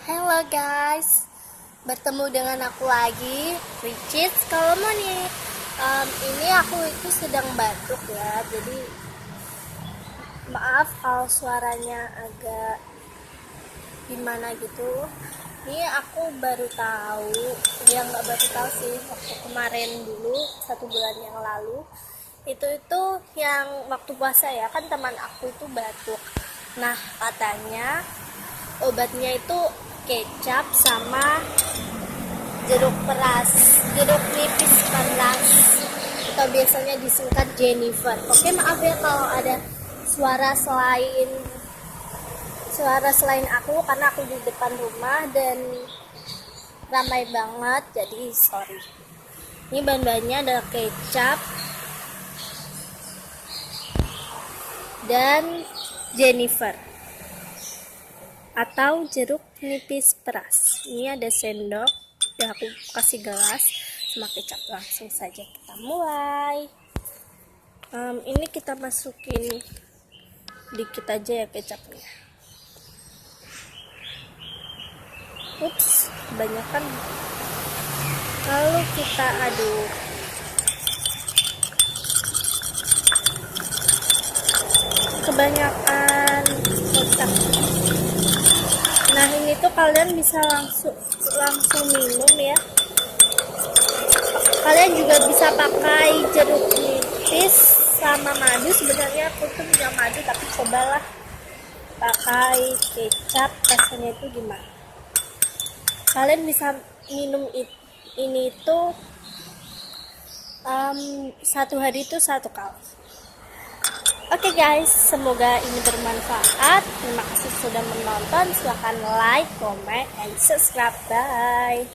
Halo guys, bertemu dengan aku lagi, Ricis. Kalau mau nih, ini aku itu sedang batuk ya, jadi maaf kalau suaranya agak gimana gitu. Ini aku baru tahu, ya nggak baru tahu sih, waktu kemarin dulu 1 bulan yang lalu itu yang waktu puasa ya, kan teman aku itu batuk. Nah, katanya obatnya itu kecap sama jeruk nipis peras, atau biasanya disingkat Jennifer. Oke, maaf ya kalau ada suara selain aku, karena aku di depan rumah dan ramai banget, jadi sorry. Ini bahan-bahannya adalah kecap dan Jennifer atau jeruk nipis peras. Ini ada sendok, ya aku kasih gelas sama kecap. Langsung saja kita mulai. Ini kita masukin dikit aja ya kecapnya. Ups, kebanyakan. Lalu kita aduk. Kebanyakan kecap. Nah, ini tuh kalian bisa langsung minum ya. Kalian juga bisa pakai jeruk nipis sama madu. Sebenarnya aku tuh punya madu, tapi cobalah pakai kecap, rasanya itu gimana. Kalian bisa minum ini tuh 1 hari itu 1 kali. Oke guys, semoga ini bermanfaat. Terima kasih sudah menonton. Silahkan like, comment, and subscribe. Bye.